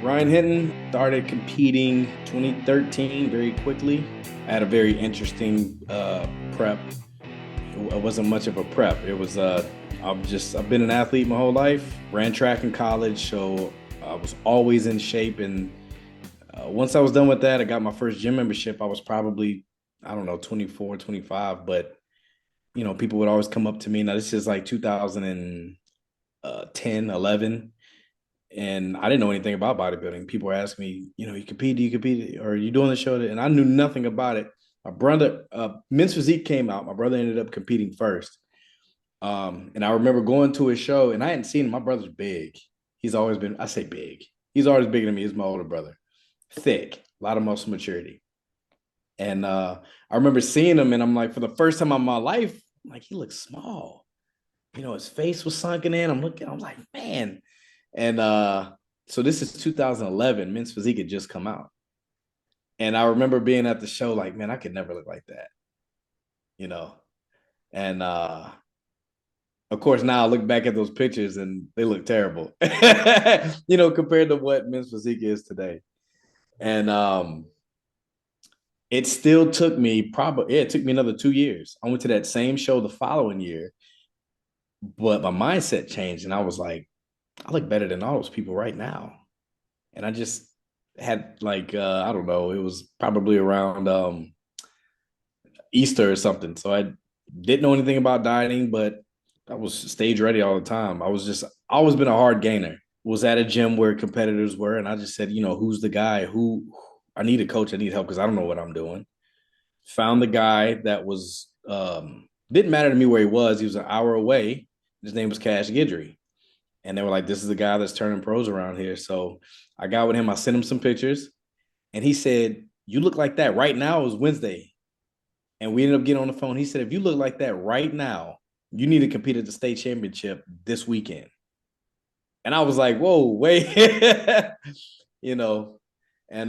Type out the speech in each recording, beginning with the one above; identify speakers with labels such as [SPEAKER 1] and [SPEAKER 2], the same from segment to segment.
[SPEAKER 1] Ryan Hinton started competing 2013 very quickly. I had a very interesting prep. It wasn't much of a prep. It was I've been an athlete my whole life. Ran track in college, so I was always in shape. And once I was done with that, I got my first gym membership. I was probably, I don't know, 24, 25. But people would always come up to me. Now this is like 2010, 11. And I didn't know anything about bodybuilding. People were asking me, you compete, do you compete, or are you doing the show? And I knew nothing about it. My brother, Men's Physique came out. My brother ended up competing first. And I remember going to his show, and I hadn't seen him. My brother's big. He's always been, I say big. He's always bigger than me. He's my older brother. Thick, a lot of muscle maturity. And I remember seeing him, and I'm like, for the first time in my life, I'm like, he looks small. His face was sunken in. I'm like, man. And so this is 2011. Men's Physique had just come out. And I remember being at the show like, man, I could never look like that. And of course, now I look back at those pictures and they look terrible, compared to what Men's Physique is today. And it still took me it took me another 2 years. I went to that same show the following year, but my mindset changed and I was like, I look better than all those people right now. And I just had like, I don't know, it was probably around Easter or something. So I didn't know anything about dieting, but I was stage ready all the time. I always been a hard gainer. Was at a gym where competitors were. And I just said, who's the guy who I need a coach. I need help because I don't know what I'm doing. Found the guy that was, didn't matter to me where he was. He was an hour away. His name was Cash Guidry. And they were like, this is the guy that's turning pros around here. So I got with him. I sent him some pictures. And he said, you look like that right now. It was Wednesday. And we ended up getting on the phone. He said, if you look like that right now, you need to compete at the state championship this weekend. And I was like, whoa, wait. And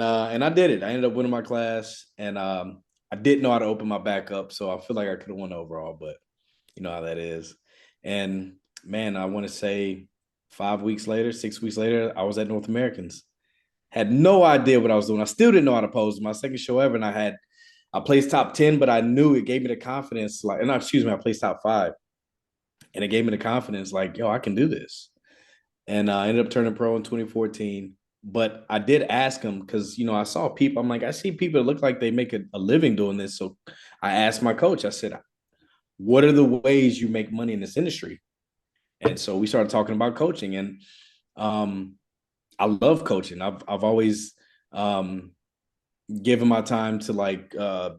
[SPEAKER 1] I did it. I ended up winning my class. And I didn't know how to open my back up. So I feel like I could have won overall, but you know how that is. And man, I want to say 5 weeks later, 6 weeks later, I was at North Americans. Had no idea what I was doing. I still didn't know how to pose. My second show ever, and I placed top 10, but I knew it gave me the confidence. I placed top 5, and it gave me the confidence. Like, yo, I can do this. And I ended up turning pro in 2014. But I did ask him because I saw people. I'm like, I see people that look like they make a living doing this. So I asked my coach. I said, what are the ways you make money in this industry? And so we started talking about coaching, and I love coaching. I've always given my time to a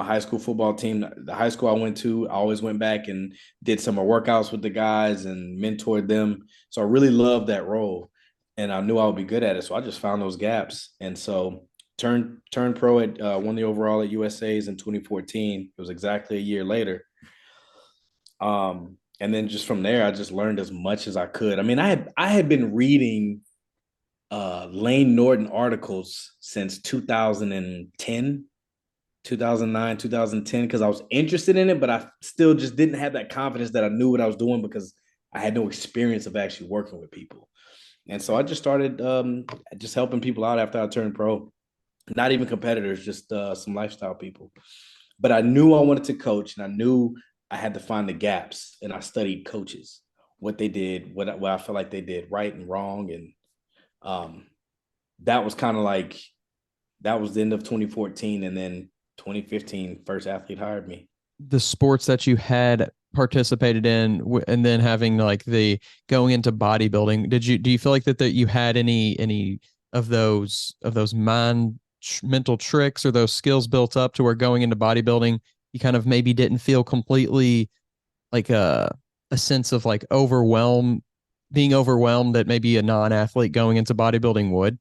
[SPEAKER 1] high school football team. The high school I went to, I always went back and did summer workouts with the guys and mentored them. So I really loved that role, and I knew I would be good at it. So I just found those gaps, and so turned pro at won the overall at USA's in 2014. It was exactly a year later. And then just from there, I just learned as much as I could. I mean, I had been reading Lane Norton articles since 2010, 2009, 2010, because I was interested in it, but I still just didn't have that confidence that I knew what I was doing because I had no experience of actually working with people. And so I just started just helping people out after I turned pro. Not even competitors, just some lifestyle people. But I knew I wanted to coach, and I knew I had to find the gaps, and I studied coaches, what they did, what I felt like they did right and wrong. And that was kind of like, that was the end of 2014. And then 2015, First Athlete hired me.
[SPEAKER 2] The sports that you had participated in and then having like the going into bodybuilding, do you feel like that you had any of those mental tricks or those skills built up to where going into bodybuilding you kind of maybe didn't feel completely like a sense of like being overwhelmed that maybe a non-athlete going into bodybuilding would?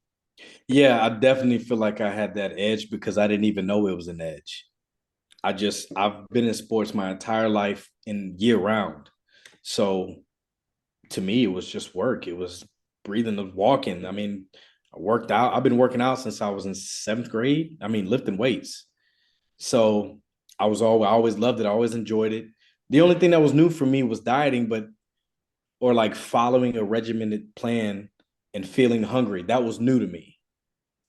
[SPEAKER 1] Yeah, I definitely feel like I had that edge because I didn't even know it was an edge. I've been in sports my entire life in year round. So to me, it was just work. It was breathing and walking. I mean, I worked out. I've been working out since I was in 7th grade. I mean, lifting weights. So I always loved it. I always enjoyed it. The only thing that was new for me was dieting, or like following a regimented plan and feeling hungry. That was new to me,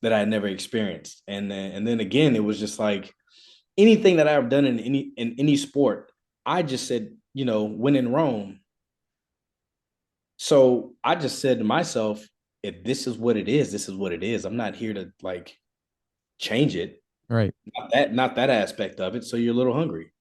[SPEAKER 1] that I had never experienced. And then again, it was just like anything that I've done in any sport, I just said, when in Rome. So I just said to myself, if this is what it is, this is what it is. I'm not here to like change it.
[SPEAKER 2] Right.
[SPEAKER 1] Not that aspect of it. So you're a little hungry.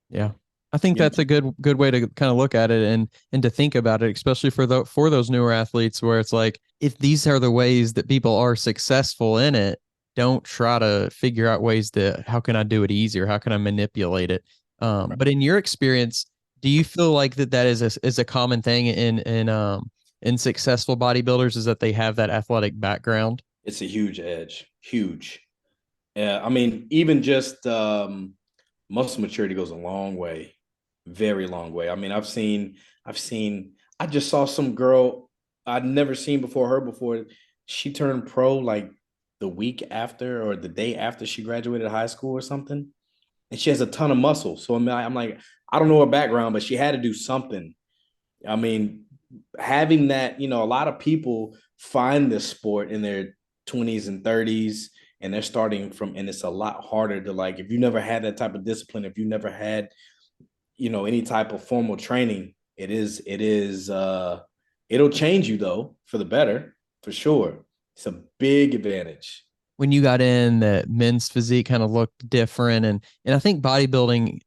[SPEAKER 2] Yeah. I think
[SPEAKER 1] You know,
[SPEAKER 2] that's a good way to kind of look at it and to think about it, especially for those newer athletes where it's like if these are the ways that people are successful in it, don't try to figure out ways to how can I do it easier? How can I manipulate it? But in your experience, do you feel like that is a common thing in successful bodybuilders is that they have that athletic background?
[SPEAKER 1] it's a huge edge. Huge. Yeah. I mean, even just muscle maturity goes a long way, very long way. I mean, I just saw some girl I'd never seen before her before. She turned pro like the week after or the day after she graduated high school or something. And she has a ton of muscle. So I'm like, I don't know her background, but she had to do something. I mean, having that, a lot of people find this sport in their 20s and 30s, and they're starting from, and it's a lot harder to like, if you never had that type of discipline, if you never had, any type of formal training, it'll change you though for the better, for sure. It's a big advantage.
[SPEAKER 2] When you got in, the men's physique kind of looked different, and I think bodybuilding,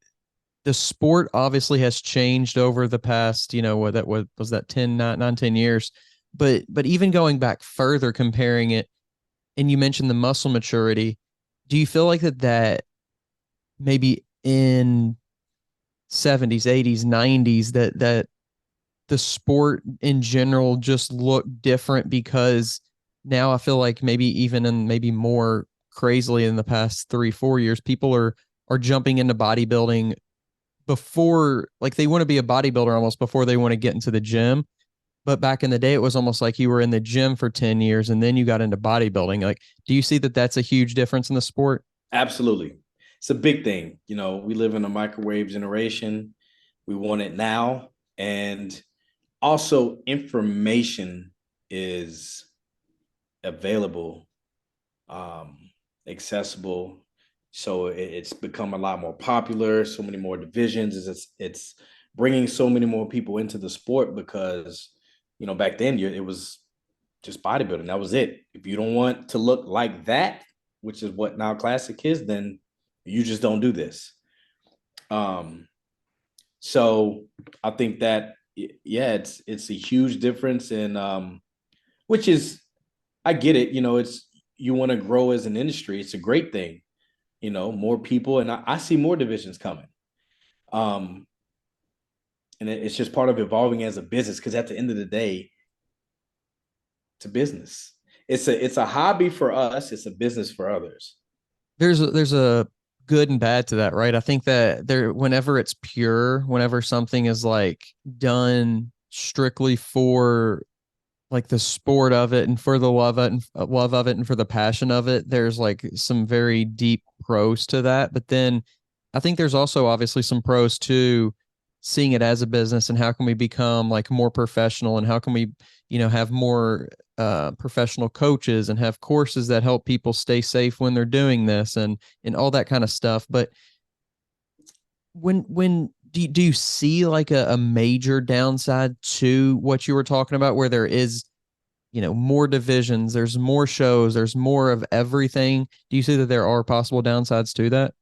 [SPEAKER 2] the sport obviously has changed over the past, what was that 10, 10 years. But even going back further, comparing it, and you mentioned the muscle maturity, do you feel like that maybe in 70s, 80s, 90s that the sport in general just looked different because now I feel like maybe even in maybe more crazily in the past 3, 4 years, people are jumping into bodybuilding before, like they want to be a bodybuilder almost before they want to get into the gym. But back in the day, it was almost like you were in the gym for 10 years and then you got into bodybuilding. Like, do you see that that's a huge difference in the sport?
[SPEAKER 1] Absolutely. It's a big thing. We live in a microwave generation. We want it now. And also, information is available, um, accessible. So it's become a lot more popular. So many more divisions. It's bringing so many more people into the sport because back then it was just bodybuilding. That was it. If you don't want to look like that, which is what now classic is, then you just don't do this. Um, so I think that yeah, it's a huge difference in which is I get it. It's you want to grow as an industry. It's a great thing. More people, and I see more divisions coming. Um, and it's just part of evolving as a business because at the end of the day, it's a business. It's a hobby for us. It's a business for others.
[SPEAKER 2] There's a good and bad to that, right? I think that whenever it's pure, whenever something is like done strictly for like the sport of it and for the love of it and for the passion of it, there's like some very deep pros to that. But then I think there's also obviously some pros to seeing it as a business and how can we become like more professional and how can we, have more professional coaches and have courses that help people stay safe when they're doing this and all that kind of stuff. But when do you see like a major downside to what you were talking about where there is more divisions, there's more shows, there's more of everything? Do you see that there are possible downsides to that?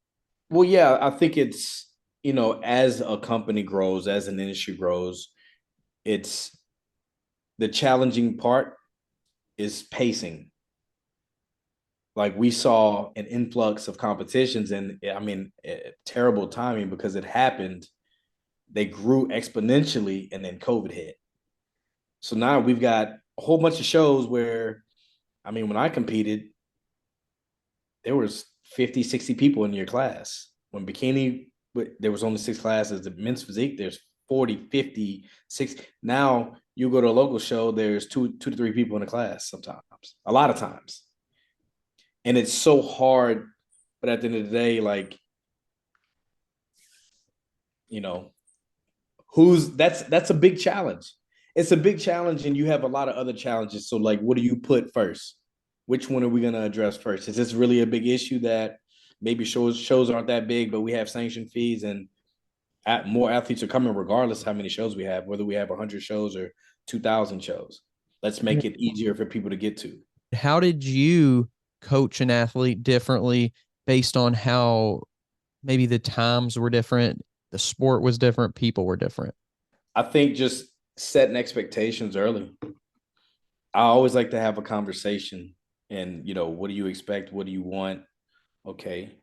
[SPEAKER 1] Well, yeah, I think it's as a company grows, as an industry grows, it's the challenging part is pacing. Like we saw an influx of competitions, and I mean, terrible timing because it happened. They grew exponentially, and then COVID hit. So now we've got a whole bunch of shows where, I mean, when I competed, there was 50, 60 people in your class. When bikini, there was only 6 classes. The men's physique, there's 40, 50, 60. Now you go to a local show, there's two to three people in a class sometimes, a lot of times. And it's so hard. But at the end of the day, like, you know, that's a big challenge. it's a big challenge, and you have a lot of other challenges. So, like, what do you put first? Which one are we going to address first? Is this really a big issue that maybe shows aren't that big, but we have sanction fees and more athletes are coming regardless how many shows we have, whether we have 100 shows or 2,000 shows. Let's make it easier for people to get to.
[SPEAKER 2] How did you coach an athlete differently based on how maybe the times were different, the sport was different, people were different?
[SPEAKER 1] I think just setting expectations early. I always like to have a conversation and, what do you expect? What do you want? Okay.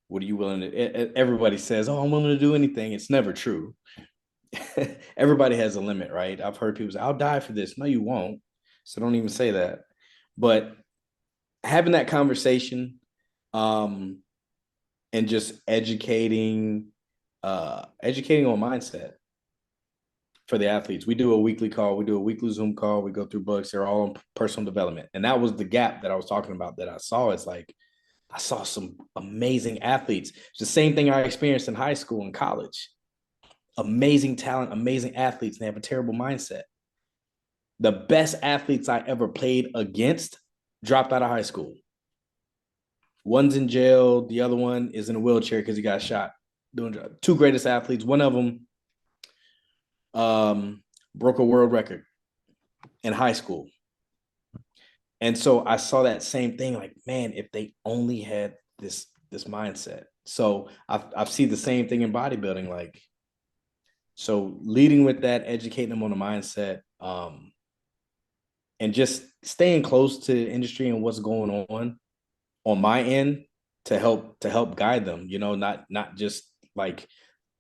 [SPEAKER 1] What are you willing to? Everybody says, oh, I'm willing to do anything. It's never true. Everybody has a limit, right? I've heard people say, I'll die for this. No, you won't. So don't even say that. But having that conversation, um, and just educating on mindset for the athletes. We do a weekly call, we do a weekly Zoom call, we go through books, they're all on personal development. And that was the gap that I was talking about that I saw. It's like I saw some amazing athletes. It's the same thing I experienced in high school and college. Amazing talent, amazing athletes, and they have a terrible mindset. The best athletes I ever played against dropped out of high school. One's in jail. The other one is in a wheelchair because he got shot. Doing two greatest athletes. One of them broke a world record in high school. And so I saw that same thing, like, man, if they only had this mindset. So I've seen the same thing in bodybuilding, like, so leading with that, educating them on the mindset, and just staying close to the industry and what's going on my end to help guide them, not just like,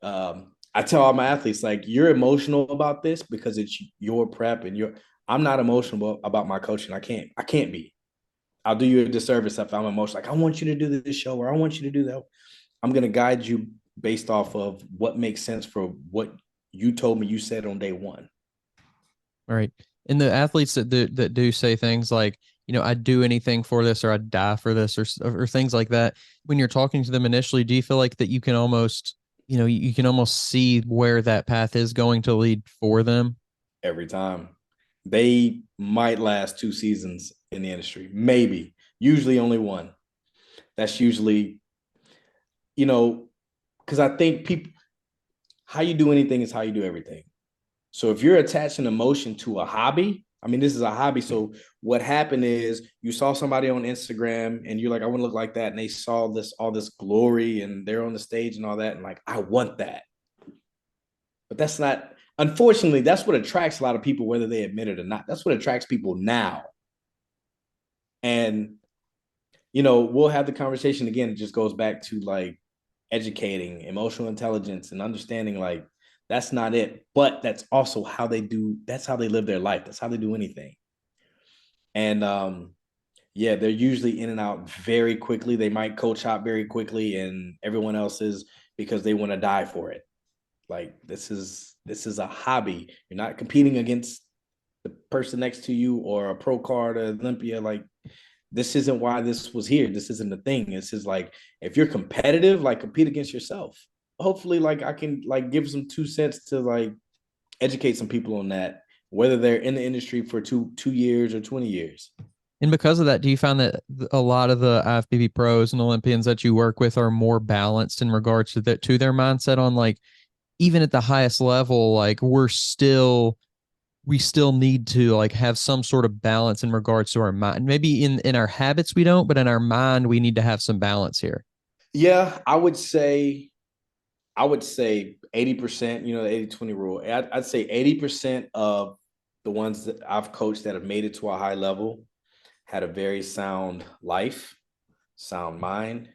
[SPEAKER 1] I tell all my athletes, like, you're emotional about this because it's your prep and I'm not emotional about my coaching. I can't be. I'll do you a disservice if I'm emotional. Like, I want you to do this show or I want you to do that. I'm going to guide you based off of what makes sense for what you told me you said on day one.
[SPEAKER 2] All right. And the athletes that do say things like, I'd do anything for this or I'd die for this or things like that. When you're talking to them initially, do you feel like that you can almost, you can almost see where that path is going to lead for them?
[SPEAKER 1] Every time. They might last 2 seasons in the industry, maybe, usually only one. That's usually, because I think people, how you do anything is how you do everything. So if you're attaching emotion to a hobby, I mean, this is a hobby. So what happened is you saw somebody on Instagram and you're like, I want to look like that. And they saw all this glory and they're on the stage and all that. And like, I want that. But that's not, unfortunately, that's what attracts a lot of people, whether they admit it or not. That's what attracts people now. And, we'll have the conversation again. It just goes back to like educating, emotional intelligence, and understanding like that's not it. But that's also how they do, that's how they live their life. That's how they do anything. And yeah, they're usually in and out very quickly. They might coach out very quickly, and everyone else is because they want to die for it. Like, this is a hobby. You're not competing against the person next to you or a pro card or Olympia. Like, this isn't why this was here. This isn't the thing. This is like, if you're competitive, like, compete against yourself. Hopefully, like, I can like give some 2 cents to like educate some people on that, whether they're in the industry for two years or 20 years.
[SPEAKER 2] And because of that, do you find that a lot of the IFBB pros and Olympians that you work with are more balanced in regards to their mindset on like, even at the highest level, like we still need to like have some sort of balance in regards to our mind. Maybe in our habits we don't, but in our mind we need to have some balance here.
[SPEAKER 1] Yeah, I would say 80%, the 80-20 rule. I'd say 80% of the ones that I've coached that have made it to a high level had a very sound life, sound mind,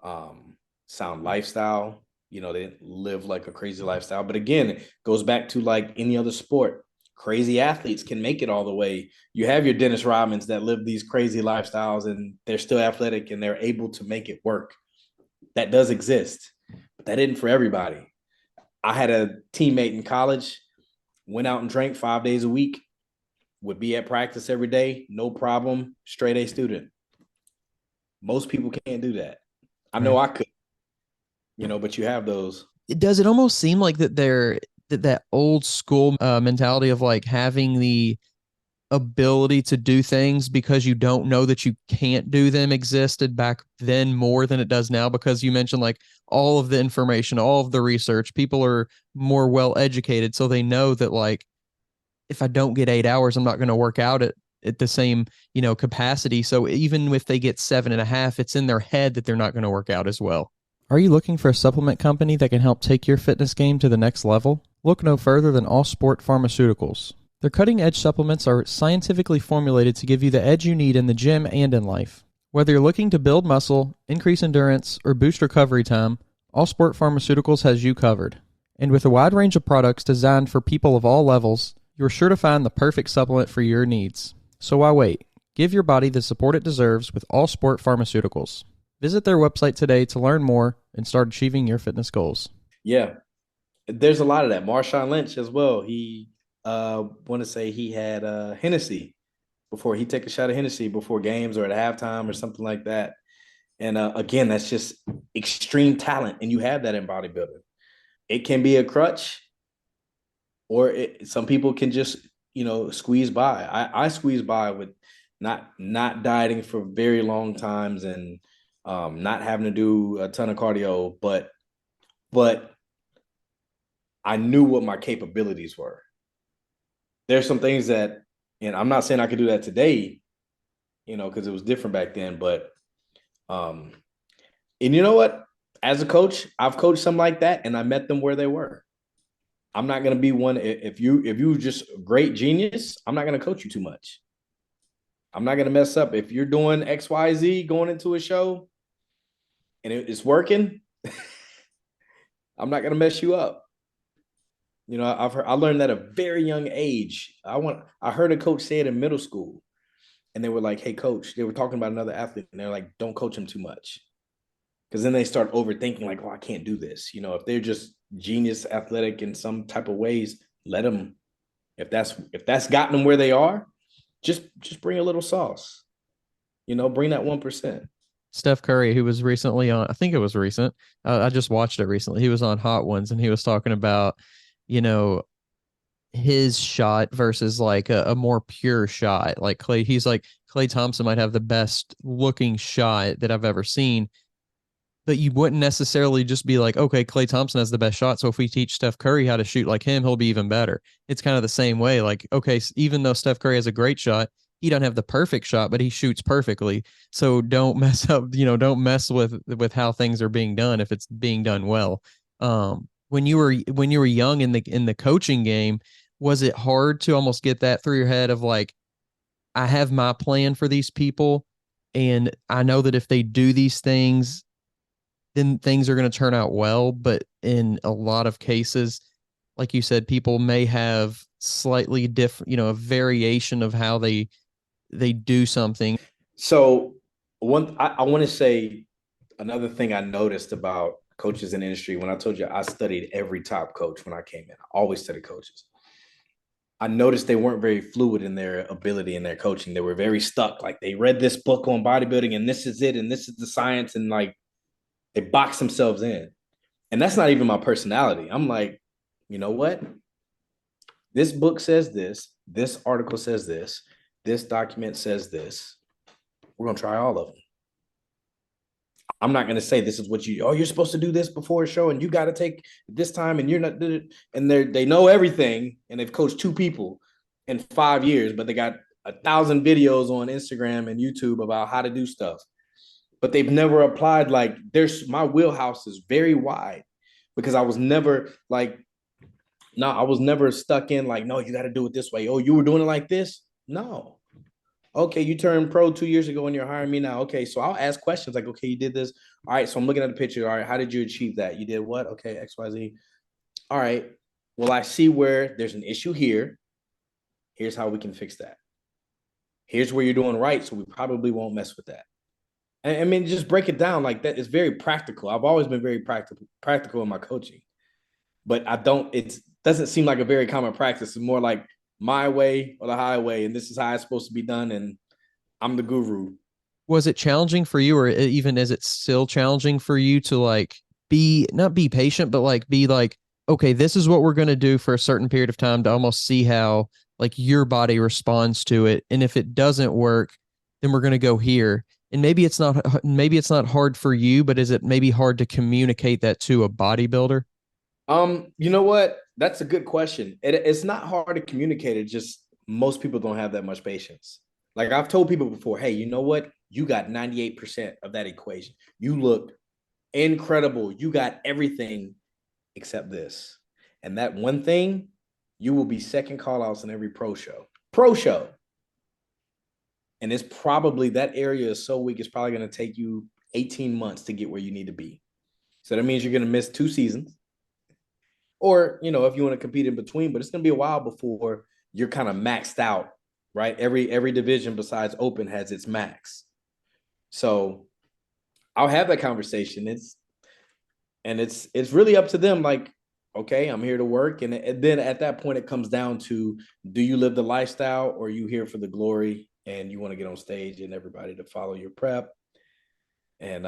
[SPEAKER 1] sound lifestyle. They didn't live like a crazy lifestyle. But again, it goes back to like any other sport. Crazy athletes can make it all the way. You have your Dennis Rodmans that live these crazy lifestyles and they're still athletic and they're able to make it work. That does exist, but that isn't for everybody. I had a teammate in college, went out and drank 5 days a week, would be at practice every day, no problem, straight A student. Most people can't do that. I know
[SPEAKER 2] Right.
[SPEAKER 1] I could, but you have those.
[SPEAKER 2] Does it almost seem like that that old school mentality of like having the ability to do things because you don't know that you can't do them existed back then more than it does now, because you mentioned like all of the information, all of the research, people are more well educated, so they know that like if I don't get 8 hours, I'm not going to work out at the same, capacity. So even if they get 7.5, it's in their head that they're not going to work out as well. Are you looking for a supplement company that can help take your fitness game to the next level? Look no further than All Sport Pharmaceuticals. Their cutting-edge supplements are scientifically formulated to give you the edge you need in the gym and in life. Whether you're looking to build muscle, increase endurance, or boost recovery time, All Sport Pharmaceuticals has you covered. And with a wide range of products designed for people of all levels, you're sure to find the perfect supplement for your needs. So why wait? Give your body the support it deserves with All Sport Pharmaceuticals. Visit their website today to learn more and start achieving your fitness goals.
[SPEAKER 1] Yeah, there's a lot of that. Marshawn Lynch as well. He want to say he had Hennessy before he take a shot of Hennessy before games or at halftime or something like that. And again, that's just extreme talent, and you have that in bodybuilding. It can be a crutch, or some people can just squeeze by. I squeeze by with not dieting for very long times and not having to do a ton of cardio, but I knew what my capabilities were. There's some things that, and I'm not saying I could do that today, because it was different back then. But and you know what? As a coach, I've coached some like that, and I met them where they were. I'm not going to be one. If you just a great genius, I'm not going to coach you too much. I'm not going to mess up. If you're doing XYZ going into a show and it's working, I'm not going to mess you up. I learned that at a very young age. I heard a coach say it in middle school, and they were like, "Hey, coach," they were talking about another athlete, and they're like, "Don't coach him too much," because then they start overthinking, like, "Oh, I can't do this." If they're just genius athletic in some type of ways, let them. If that's gotten them where they are, just bring a little sauce. Bring that 1%.
[SPEAKER 2] Steph Curry, who was recently on, I think it was recent. I just watched it recently. He was on Hot Ones and he was talking about, you know, his shot versus like a more pure shot. Like he's like Klay Thompson might have the best looking shot that I've ever seen, but you wouldn't necessarily just be like, okay, Klay Thompson has the best shot, so if we teach Steph Curry how to shoot like him, he'll be even better. It's kind of the same way. Like, okay, even though Steph Curry has a great shot, he don't have the perfect shot, but he shoots perfectly. So don't mess up, don't mess with how things are being done if it's being done well. When you were young in the coaching game, was it hard to almost get that through your head of like, I have my plan for these people, and I know that if they do these things, then things are going to turn out well. But in a lot of cases, like you said, people may have slightly different, a variation of how they do something.
[SPEAKER 1] So I want to say another thing I noticed about coaches in the industry. When I told you I studied every top coach when I came in, I always studied coaches. I noticed they weren't very fluid in their ability in their coaching. They were very stuck. Like they read this book on bodybuilding and this is it, and this is the science, and like they box themselves in. And that's not even my personality. I'm like, you know what? This book says this article says this document says this. We're going to try all of them. I'm not going to say this is what you're supposed to do this before a show and you got to take this time and you're not, and they know everything and they've coached 2 people in 5 years, but they got 1,000 videos on Instagram and YouTube about how to do stuff, but they've never applied. Like my wheelhouse is very wide because I was never like, no, I was never stuck in like, no, you got to do it this way. Oh, you were doing it like this? No. Okay, you turned pro 2 years ago and you're hiring me now. Okay, so I'll ask questions like, okay, you did this. All right, so I'm looking at the picture. All right, how did you achieve that? You did what? Okay, XYZ. All right, well, I see where there's an issue here. Here's how we can fix that. Here's where you're doing right, so we probably won't mess with that. I mean, just break it down like that. It's very practical. I've always been very practical in my coaching, but it doesn't seem like a very common practice. It's more like my way or the highway, and this is how it's supposed to be done, and I'm the guru.
[SPEAKER 2] Was it challenging for you, or even is it still challenging for you to like not be patient, but like be like okay, this is what we're going to do for a certain period of time to almost see how like your body responds to it. And if it doesn't work, then we're going to go here. And maybe it's not hard for you, but is it maybe hard to communicate that to a bodybuilder?
[SPEAKER 1] You know what? That's a good question. It's not hard to communicate. It just most people don't have that much patience. Like I've told people before, hey, you know what? You got 98% of that equation. You look incredible. You got everything except this. And that one thing, you will be second call outs in every pro show. Pro show. And it's probably that area is so weak, it's probably going to take you 18 months to get where you need to be. So that means you're going to miss 2 seasons. Or, if you want to compete in between, but it's going to be a while before you're kind of maxed out, right? Every division besides open has its max. So I'll have that conversation. It's really up to them. Like, okay, I'm here to work. And then at that point, it comes down to, do you live the lifestyle or are you here for the glory and you want to get on stage and everybody to follow your prep? And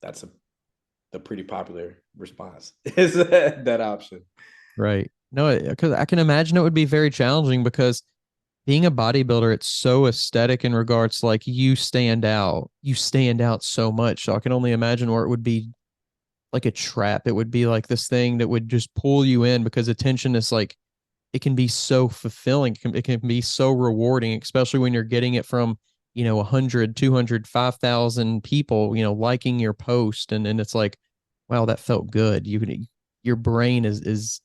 [SPEAKER 1] that's the pretty popular response is that option.
[SPEAKER 2] Right. No, because I can imagine it would be very challenging because being a bodybuilder, it's so aesthetic in regards to like you stand out so much. So I can only imagine where it would be like a trap. It would be like this thing that would just pull you in because attention is like, it can be so fulfilling. It can be so rewarding, especially when you're getting it from, 100, 200, 5,000 people, liking your post. And it's like, wow, that felt good. Your brain is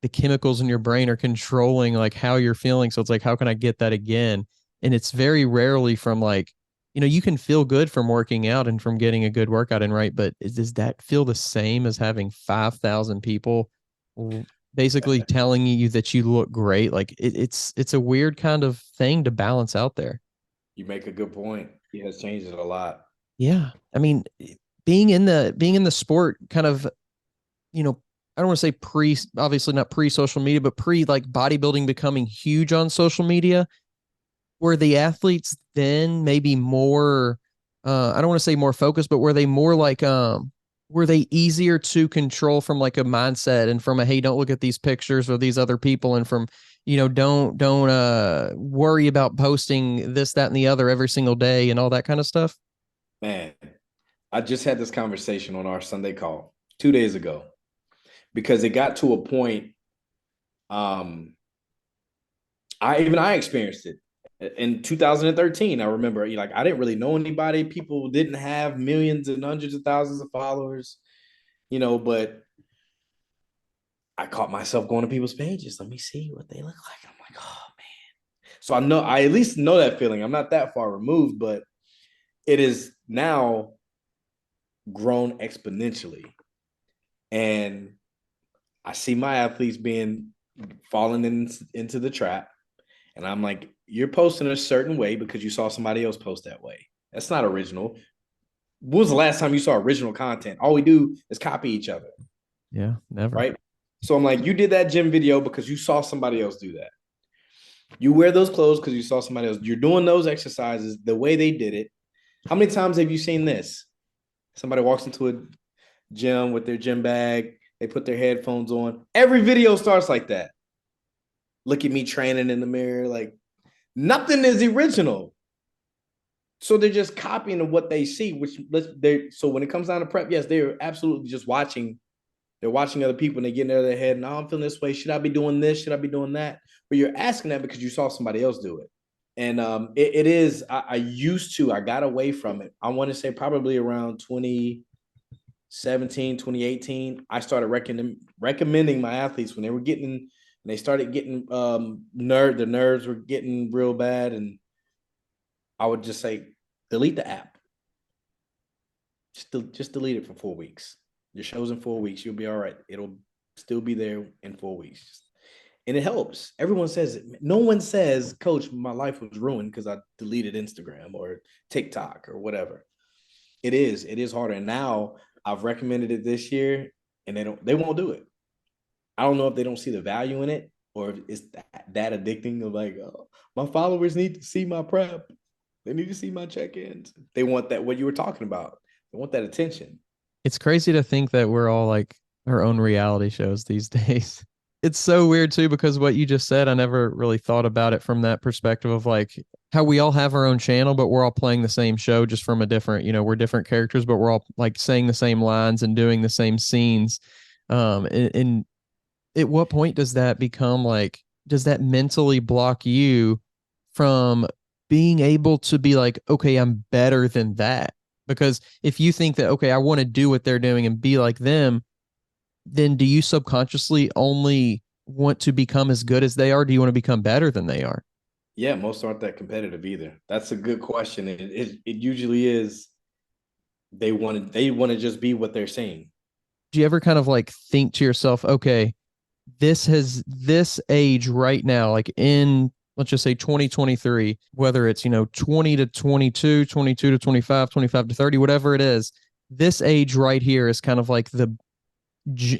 [SPEAKER 2] the chemicals in your brain are controlling like how you're feeling. So it's like, how can I get that again? And it's very rarely from like, you can feel good from working out and from getting a good workout in, right? But does that feel the same as having 5,000 people basically telling you that you look great? Like it's a weird kind of thing to balance out there.
[SPEAKER 1] You make a good point. He has changed it a lot.
[SPEAKER 2] Yeah. I mean, being in the sport kind of, you know, I don't want to say obviously not pre social media, but pre like bodybuilding becoming huge on social media, were the athletes then maybe more, I don't want to say more focused, but were they more like, were they easier to control from like a mindset and from a, hey, don't look at these pictures or these other people, and from, don't worry about posting this, that, and the other every single day and all that kind of stuff?
[SPEAKER 1] Man, I just had this conversation on our Sunday call 2 days ago because it got to a point. Um, I experienced it in 2013. I remember, like, I didn't really know anybody. People didn't have millions and hundreds of thousands of followers, but I caught myself going to people's pages. Let me see what they look like. I'm like, oh man. So I at least know that feeling. I'm not that far removed, but it is now grown exponentially. And I see my athletes being falling into the trap. And I'm like, you're posting a certain way because you saw somebody else post that way. That's not original. When was the last time you saw original content? All we do is copy each other.
[SPEAKER 2] Yeah, never.
[SPEAKER 1] Right. So I'm like, you did that gym video because you saw somebody else do that. You wear those clothes because you saw somebody else. You're doing those exercises the way they did it. How many times have you seen this? Somebody walks into a gym with their gym bag, they put their headphones on. Every video starts like that. Look at me training in the mirror. Like nothing is original. So they're just copying what they see, so when it comes down to prep, yes, they're absolutely just watching. They're watching other people and they get into their head. No, I'm feeling this way. Should I be doing this? Should I be doing that? But you're asking that because you saw somebody else do it. And it is, I got away from it. I want to say probably around 2017, 2018, I started recommending my athletes when they started getting the nerves were getting real bad. And I would just say, delete the app. Just delete it for 4 weeks. Your show's in 4 weeks. You'll be all right. It'll still be there in 4 weeks. And it helps. Everyone says it. No one says, Coach, my life was ruined because I deleted Instagram or TikTok or whatever. It is harder. And now I've recommended it this year and they won't do it. I don't know if they don't see the value in it or if it's that addicting of like, oh, my followers need to see my prep. They need to see my check-ins. They want that, what you were talking about. They want that attention.
[SPEAKER 2] It's crazy to think that we're all like Our own reality shows these days. It's so weird too because what you just said, I never really thought about it from that perspective of like how we all have our own channel, but we're all playing the same show just from a different, we're different characters, but we're all like saying the same lines and doing the same scenes. And at what point does that become like, does that mentally block you from being able to be like, okay, I'm better than that? Because if you think that, okay, I want to do what they're doing and be like them, then do you subconsciously only want to become as good as they are? Do you want to become better than they are?
[SPEAKER 1] Yeah, most aren't that competitive either. That's a good question. It usually is they want to just be what they're saying.
[SPEAKER 2] Do you ever kind of like think to yourself, okay, this age right now, like in let's just say 2023, whether it's, 20 to 22, 22 to 25, 25 to 30, whatever it is, this age right here is kind of like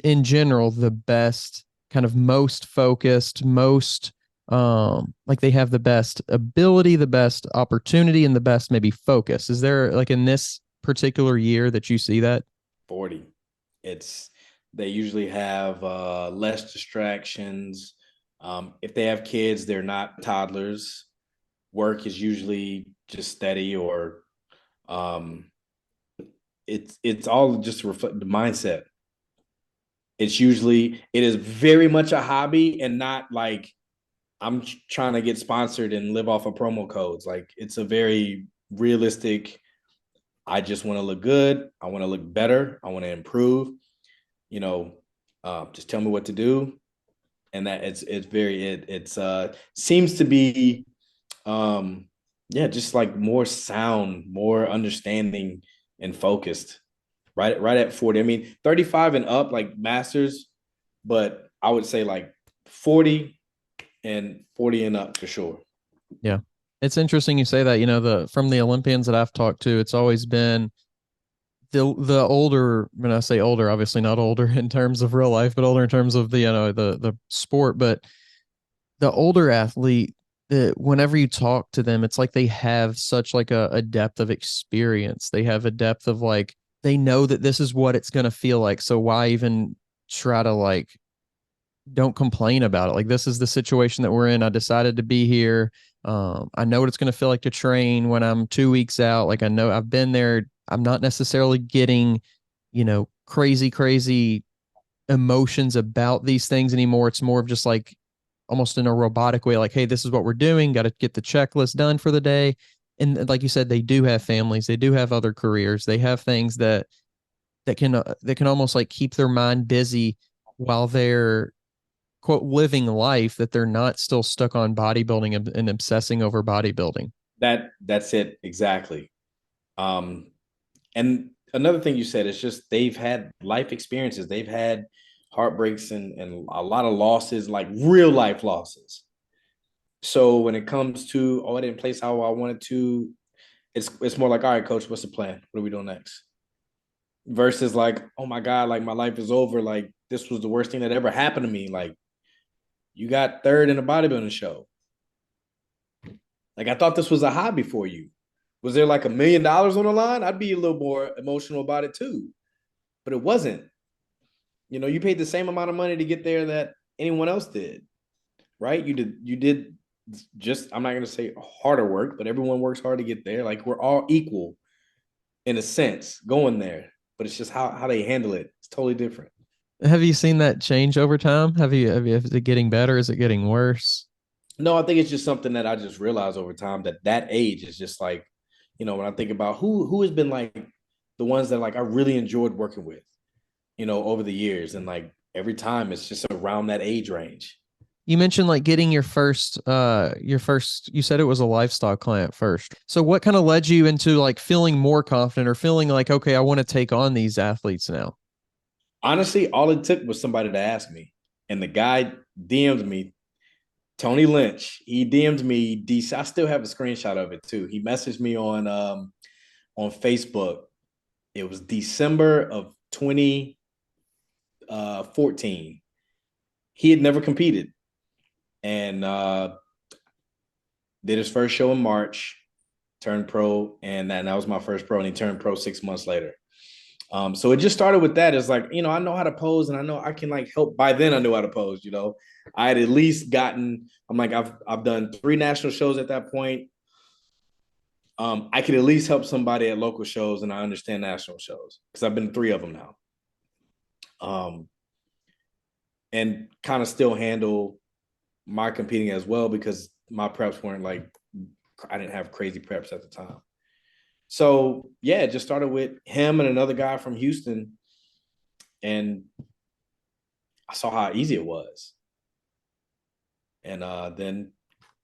[SPEAKER 2] in general, the best, kind of most focused, most like they have the best ability, the best opportunity, and the best maybe focus. Is there like in this particular year that you see that?
[SPEAKER 1] 40. It's they usually have less distractions. If they have kids, they're not toddlers. Work is usually just steady, or um, it's all just to reflect the mindset. It is very much a hobby and not like I'm trying to get sponsored and live off of promo codes. Like it's a very realistic. I just want to look good. I want to look better. I want to improve. You know, just tell me what to do, and that it's very it's seems to be yeah, just like more sound, more understanding and focused. Right at 40. I mean, 35 and up, like masters, but I would say like 40 and 40 and up for sure.
[SPEAKER 2] Yeah. It's interesting you say that, the from the Olympians that I've talked to, it's always been the older, when I say older, obviously not older in terms of real life, but older in terms of the sport, but the older athlete, whenever you talk to them, it's like they have such like a depth of experience. They have a depth of like they know that this is what it's going to feel like. So why even try to like don't complain about it. Like this is the situation that we're in. I decided to be here. I know what it's going to feel like to train when I'm 2 weeks out. Like I know I've been there. I'm not necessarily getting, crazy, crazy emotions about these things anymore. It's more of just like almost in a robotic way, like, hey, this is what we're doing. Got to get the checklist done for the day. And like you said, they do have families. They do have other careers. They have things that can almost like keep their mind busy while they're quote living life, that they're not still stuck on bodybuilding and obsessing over bodybuilding.
[SPEAKER 1] That's it exactly. Um, and another thing you said is just they've had life experiences. They've had heartbreaks and a lot of losses, like real life losses. So when it comes to I didn't place how I wanted to, it's more like, all right, coach, what's the plan? What are we doing next? Versus like, oh my God, like my life is over. Like this was the worst thing that ever happened to me. Like you got third in a bodybuilding show. Like I thought this was a hobby for you. Was there like $1 million on the line? I'd be a little more emotional about it too. But it wasn't. You paid the same amount of money to get there that anyone else did, right? You did just, I'm not gonna say harder work, but everyone works hard to get there. Like we're all equal in a sense going there, but it's just how they handle it. It's totally different.
[SPEAKER 2] Have you seen that change over time? Is it getting better? Is it getting worse?
[SPEAKER 1] No, I think it's just something that I just realized over time that age is just like, when I think about who has been like the ones that like I really enjoyed working with, over the years, and like every time it's just around that age range.
[SPEAKER 2] You mentioned like getting your first, you said it was a lifestyle client first. So what kind of led you into like feeling more confident or feeling like, okay, I want to take on these athletes now?
[SPEAKER 1] Honestly, all it took was somebody to ask me, and the guy DM'd me. Tony Lynch, he DM'd me. I still have a screenshot of it too. He messaged me on Facebook. It was December of 2014. He had never competed, and did his first show in March, turned pro, and that was my first pro, and he turned pro 6 months later. So it just started with that. It's like, I know how to pose and I know I can like help. By then I knew how to pose, I had at least gotten, I'm like, I've done 3 national shows at that point. I could at least help somebody at local shows and I understand national shows because I've been to 3 of them now. And kind of still handle my competing as well because my preps weren't like, I didn't have crazy preps at the time. So yeah, it just started with him and another guy from Houston. And I saw how easy it was. And then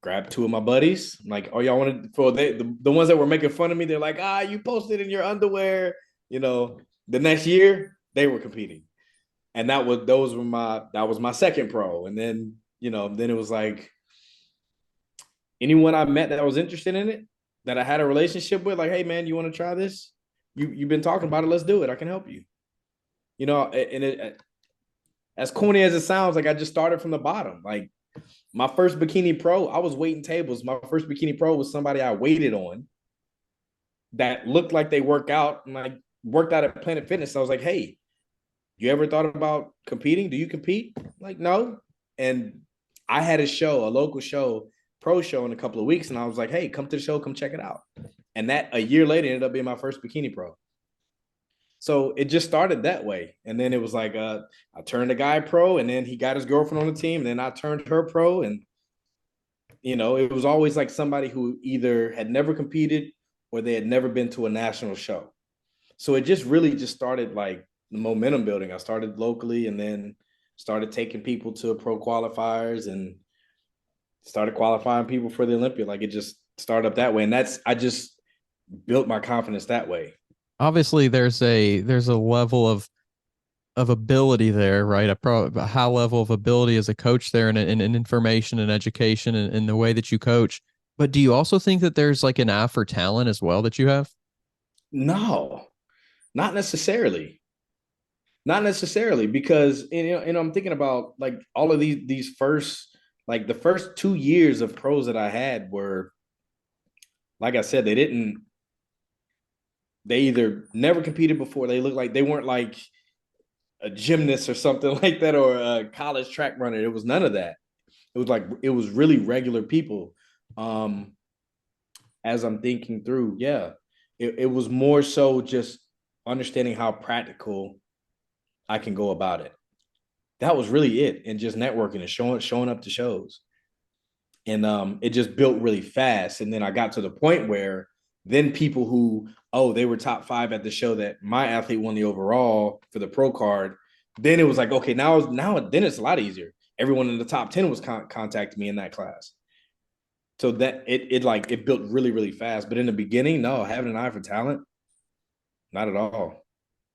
[SPEAKER 1] grabbed 2 of my buddies. I'm like, oh, y'all want to, for the ones that were making fun of me, they're like, you posted in your underwear. The next year they were competing. And that was my second pro. And then, then it was like anyone I met that was interested in it, that I had a relationship with, like, hey man, you want to try this? You've been talking about it. Let's do it. I can help you. And it, as corny as it sounds, like I just started from the bottom. Like my first bikini pro, I was waiting tables. My first bikini pro was somebody I waited on that looked like they work out and like worked out at Planet Fitness. So I was like, hey, you ever thought about competing? Do you compete? Like, no. And I had a local show, pro show in a couple of weeks. And I was like, hey, come to the show, come check it out. And that a year later ended up being my first bikini pro. So it just started that way. And then it was like, I turned a guy pro and then he got his girlfriend on the team. And then I turned her pro. And, it was always like somebody who either had never competed or they had never been to a national show. So it just really just started like the momentum building. I started locally and then started taking people to pro qualifiers and started qualifying people for the Olympia. Like it just started up that way. And I just built my confidence that way.
[SPEAKER 2] Obviously there's a level of ability there, right? A high level of ability as a coach there, and information and education and the way that you coach. But do you also think that there's like an eye for talent as well that you have?
[SPEAKER 1] No, not necessarily. Not necessarily, because I'm thinking about like all of these first, like the first 2 years of pros that I had were, like I said, they either never competed before, they looked like they weren't like a gymnast or something like that, or a college track runner. It was none of that. It was really regular people. As I'm thinking through, yeah, it was more so just understanding how practical I can go about it. That was really it, and just networking and showing up to shows. And it just built really fast. And then I got to the point where then people who, they were top 5 at the show that my athlete won the overall for the pro card. Then it was like, okay, then it's a lot easier. Everyone in the top 10 was contacting me in that class. So that it built really, really fast. But in the beginning, no, having an eye for talent, not at all.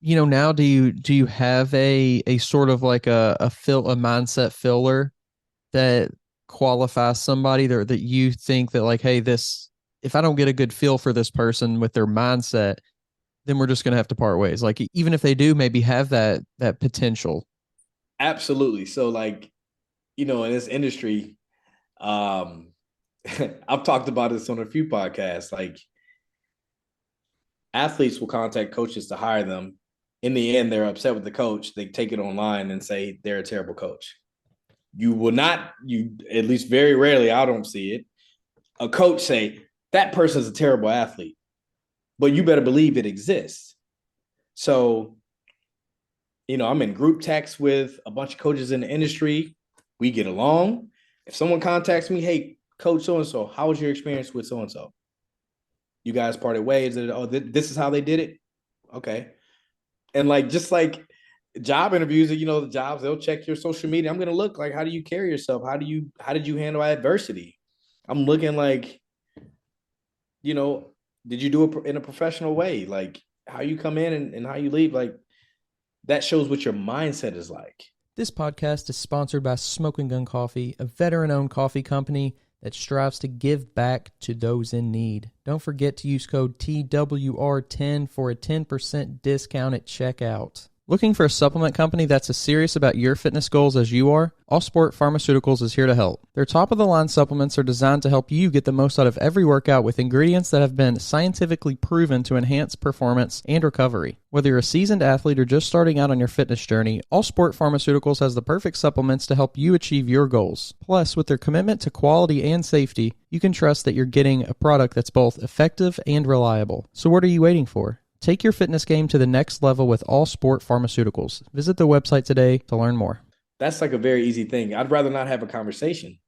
[SPEAKER 2] Now do you have a sort of like a mindset filler that qualifies somebody that you think that like, hey, this, if I don't get a good feel for this person with their mindset, then we're just going to have to part ways. Like even if they do maybe have that potential.
[SPEAKER 1] Absolutely. So like, in this industry, I've talked about this on a few podcasts. Like athletes will contact coaches to hire them. In the end, they're upset with the coach. They take it online and say they're a terrible coach. You will not, at least very rarely, I don't see it, a coach say, that person's a terrible athlete. But you better believe it exists. So, I'm in group text with a bunch of coaches in the industry. We get along. If someone contacts me, hey, coach so-and-so, how was your experience with so-and-so? You guys parted ways. This is how they did it? Okay. And like, just like job interviews, the jobs, they'll check your social media. I'm going to look like, how do you carry yourself? How did you handle adversity? I'm looking like, did you do it in a professional way? Like how you come in and how you leave, like that shows what your mindset is like.
[SPEAKER 2] This podcast is sponsored by Smoking Gun Coffee, a veteran-owned coffee company that strives to give back to those in need. Don't forget to use code TWR10 for a 10% discount at checkout. Looking for a supplement company that's as serious about your fitness goals as you are? Allsport Pharmaceuticals is here to help. Their top-of-the-line supplements are designed to help you get the most out of every workout with ingredients that have been scientifically proven to enhance performance and recovery. Whether you're a seasoned athlete or just starting out on your fitness journey, Allsport Pharmaceuticals has the perfect supplements to help you achieve your goals. Plus, with their commitment to quality and safety, you can trust that you're getting a product that's both effective and reliable. So what are you waiting for? Take your fitness game to the next level with All Sport Pharmaceuticals. Visit the website today to learn more.
[SPEAKER 1] That's like a very easy thing. I'd rather not have a conversation,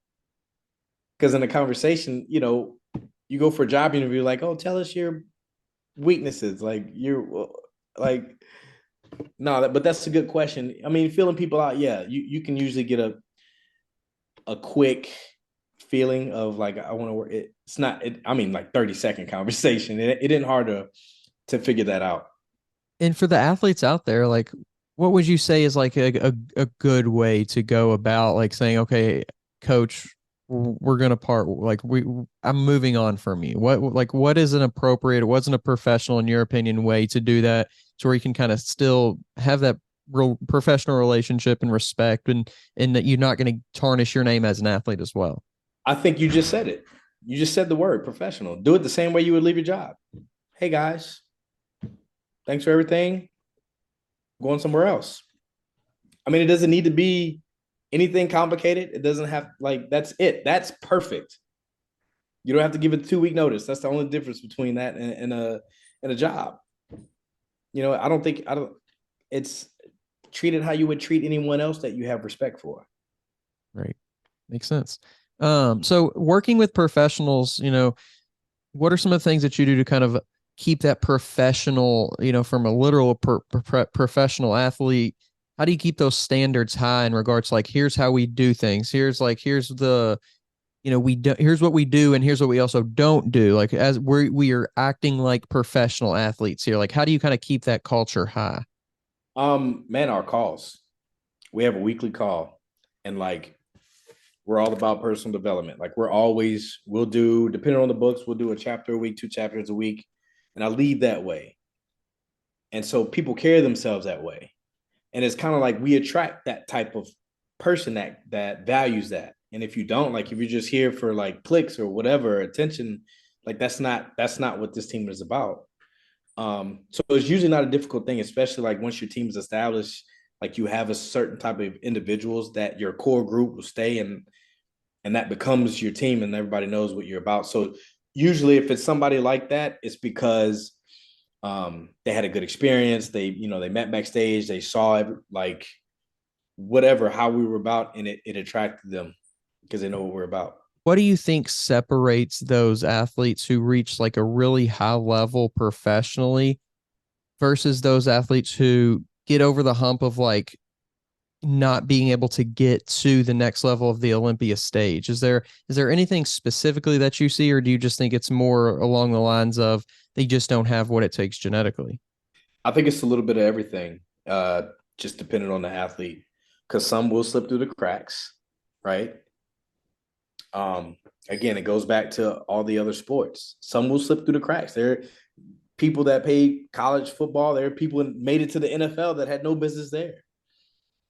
[SPEAKER 1] because in a conversation, you go for a job interview, like, oh, tell us your weaknesses. Like like, no, but that's a good question. I mean, feeling people out. Yeah. You can usually get a quick feeling of like, I want to work. It's not, I mean, like 30-second conversation. It isn't hard to figure that out.
[SPEAKER 2] And for the athletes out there, like, what would you say is like a good way to go about like saying, okay, coach, we're gonna part, like I'm moving on from you. What is an appropriate, wasn't a professional in your opinion way to do that, to where you can kind of still have that real professional relationship and respect, and that you're not going to tarnish your name as an athlete as well?
[SPEAKER 1] I think you just said it. You just said the word professional. Do it the same way you would leave your job. Hey guys, thanks for everything. Going somewhere else. I mean, it doesn't need to be anything complicated. It doesn't have, like, that's it. That's perfect. You don't have to give a 2-week notice. That's the only difference between that and a job. I don't, it's treated how you would treat anyone else that you have respect for.
[SPEAKER 2] Right. Makes sense. So working with professionals, what are some of the things that you do to kind of keep that professional, from a literal professional athlete? How do you keep those standards high in regards to like, here's how we do things. Here's the, here's what we do, and here's what we also don't do. Like, as we are acting like professional athletes here. Like, how do you kind of keep that culture high?
[SPEAKER 1] Man, our calls. We have a weekly call, and like, we're all about personal development. Like, we'll do, depending on the books, we'll do a chapter a week, 2 chapters a week. And I lead that way. And so people carry themselves that way. And it's kind of like we attract that type of person that values that. And if you don't, like, if you're just here for like clicks or whatever, attention, like that's not what this team is about. So it's usually not a difficult thing, especially like once your team is established, like you have a certain type of individuals that your core group will stay in, and that becomes your team, and everybody knows what you're about. So usually if it's somebody like that, it's because they had a good experience. They met backstage, they saw like whatever, how we were about, and it attracted them because they know what we're about.
[SPEAKER 2] What do you think separates those athletes who reach like a really high level professionally versus those athletes who get over the hump of like not being able to get to the next level of the Olympia stage? Is there anything specifically that you see, or do you just think it's more along the lines of they just don't have what it takes genetically?
[SPEAKER 1] I think it's a little bit of everything, just depending on the athlete, because some will slip through the cracks, right? Again, it goes back to all the other sports. Some will slip through the cracks. There are people that played college football. There are people that made it to the NFL that had no business there,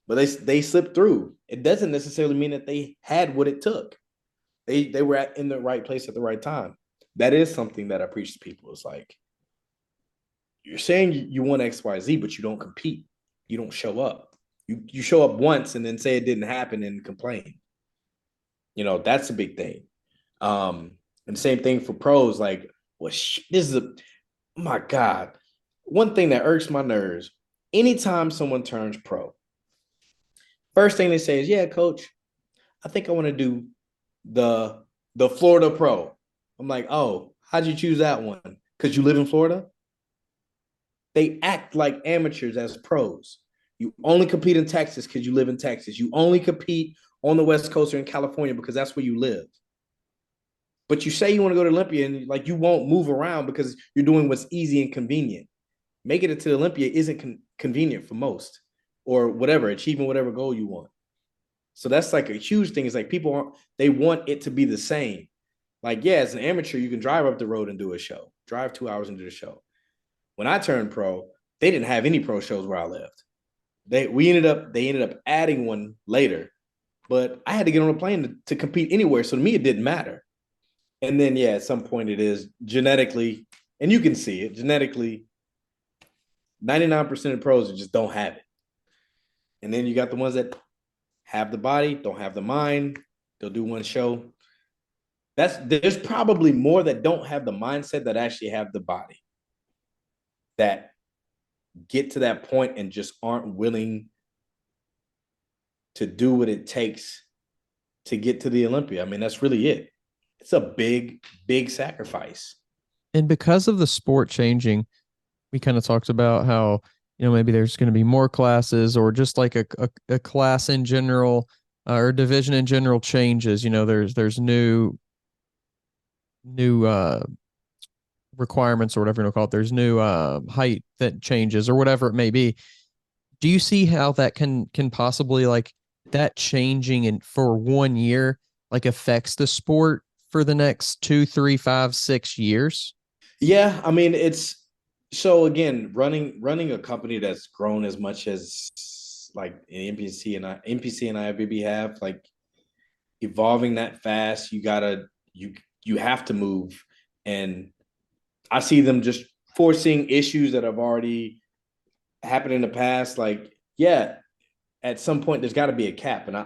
[SPEAKER 1] but they slipped through. It doesn't necessarily mean that they had what it took. They were in the right place at the right time. That is something that I preach to people. It's like, you're saying you want XYZ, but you don't compete. You don't show up. You show up once and then say it didn't happen and complain. That's a big thing. And same thing for pros. Like, well, this is oh my God. One thing that irks my nerves, anytime someone turns pro, first thing they say is, yeah, coach, I think I want to do the Florida Pro. I'm like, oh, how'd you choose that one? Because you live in Florida? They act like amateurs as pros. You only compete in Texas because you live in Texas. You only compete on the West Coast or in California because that's where you live. But you say you want to go to Olympia, and like, you won't move around because you're doing what's easy and convenient. Making it to Olympia isn't convenient for most, or whatever, achieving whatever goal you want. So that's like a huge thing. It's like they want it to be the same. Like, yeah, as an amateur, you can drive up the road and do a show, drive 2 hours and do the show. When I turned pro, they didn't have any pro shows where I lived. They ended up adding one later, but I had to get on a plane to compete anywhere. So to me, it didn't matter. And then yeah, at some point it is genetically, and you can see it genetically. 99% of pros just don't have it. And then you got the ones that have the body, don't have the mind. They'll do one show. There's probably more that don't have the mindset that actually have the body, that get to that point and just aren't willing to do what it takes to get to the Olympia. I mean, that's really it. It's a big, big sacrifice.
[SPEAKER 2] And because of the sport changing, we kind of talked about how, maybe there's going to be more classes, or just like a class in general, or division in general changes. There's new requirements, or whatever you want to call it. There's new height that changes, or whatever it may be. Do you see how that can possibly, like, that changing in for 1 year, like, affects the sport for the next 2, 3, 5, 6 years?
[SPEAKER 1] Yeah, I mean, it's so again, running a company that's grown as much as like NPC and IFBB have, like, evolving that fast, you have to move. And I see them just forcing issues that have already happened in the past. Like, yeah, at some point there's got to be a cap, and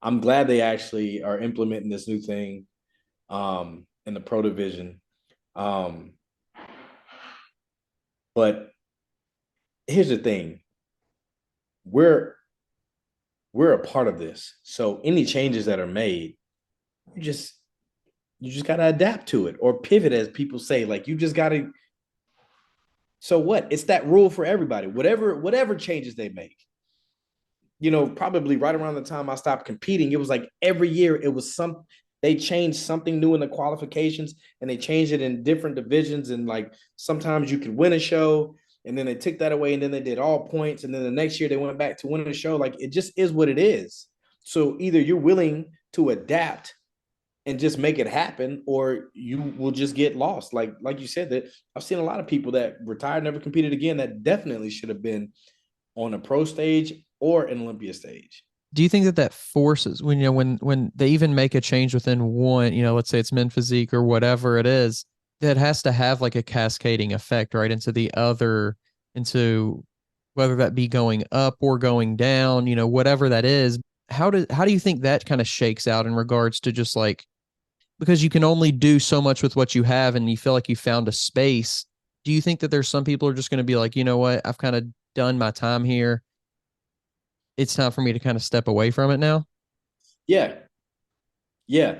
[SPEAKER 1] I'm glad they actually are implementing this new thing in the pro division. But here's the thing: we're we're a part of this. So any changes that are made, you just you just got to adapt to it, or pivot, as people say. Like, you just got to. So what? It's that rule for everybody. Whatever changes they make. Probably right around the time I stopped competing, it was like every year it was they changed something new in the qualifications, and they changed it in different divisions. And like sometimes you could win a show, and then they took that away, and then they did all points, and then the next year they went back to winning a show. Like, it just is what it is. So either you're willing to adapt and just make it happen, or you will just get lost. Like you said, that I've seen a lot of people that retired, never competed again, that definitely should have been on a pro stage or an Olympia stage.
[SPEAKER 2] Do you think that forces, when they even make a change within one, let's say it's men physique or whatever it is, that has to have like a cascading effect, right, into the other, into whether that be going up or going down, whatever that is. How do you think that kind of shakes out in regards to just like, because you can only do so much with what you have, and you feel like you found a space. Do you think that there's some people who are just going to be like, you know what, I've kind of done my time here, it's time for me to kind of step away from it now?
[SPEAKER 1] Yeah, yeah.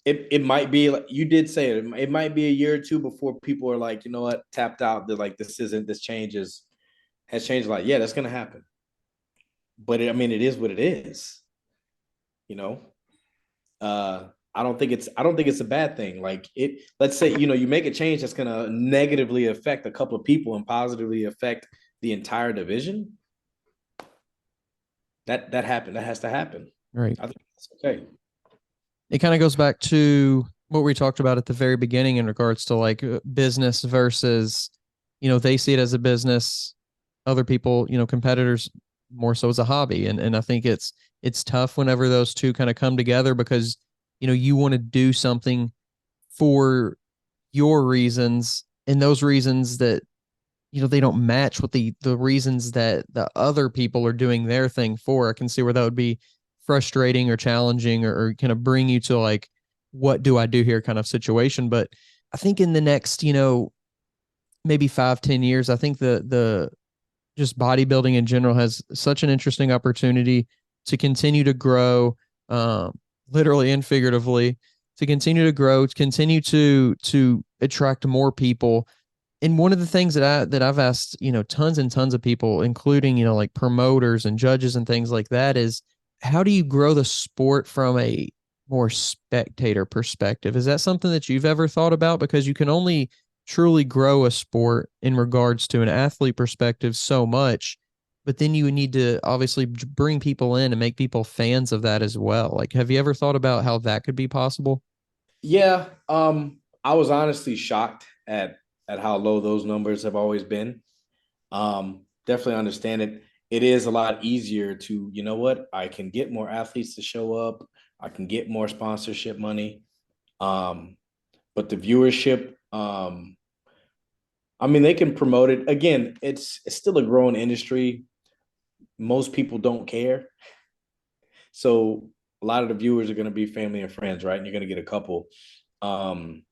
[SPEAKER 1] It might be like you did say it. It might be a year or two before people are like, you know what, tapped out. They're like, this changes has changed. Like, yeah, that's gonna happen. But I mean, it is what it is. You know, I don't think it's a bad thing. Like, let's say, you make a change that's gonna negatively affect a couple of people and positively affect the entire division. That happened. That has to happen.
[SPEAKER 2] Right.
[SPEAKER 1] I think that's okay.
[SPEAKER 2] It kind of goes back to what we talked about at the very beginning in regards to like business versus, they see it as a business. Other people, competitors, more so as a hobby. And I think it's tough whenever those two kind of come together, because, you want to do something for your reasons, and those reasons that, they don't match what the reasons that the other people are doing their thing for. I can see where that would be frustrating or challenging, or kind of bring you to like, what do I do here kind of situation. But I think in the next, maybe 5, 10 years, I think the just bodybuilding in general has such an interesting opportunity to continue to grow, literally and figuratively, to continue to grow, to continue to attract more people. And one of the things that I've asked, tons and tons of people, including, like promoters and judges and things like that, is how do you grow the sport from a more spectator perspective? Is that something that you've ever thought about? Because you can only truly grow a sport in regards to an athlete perspective so much, but then you need to obviously bring people in and make people fans of that as well. Like, have you ever thought about how that could be possible?
[SPEAKER 1] Yeah. I was honestly shocked at how low those numbers have always been. Definitely understand it. it is a lot easier to, you know what, I can get more athletes to show up. I can get more sponsorship money. Um, but the viewership, I mean, they can promote it. Again, it's still a growing industry. Most people don't care. So a lot of the viewers are going to be family and friends, right? And you're going to get a couple. Um,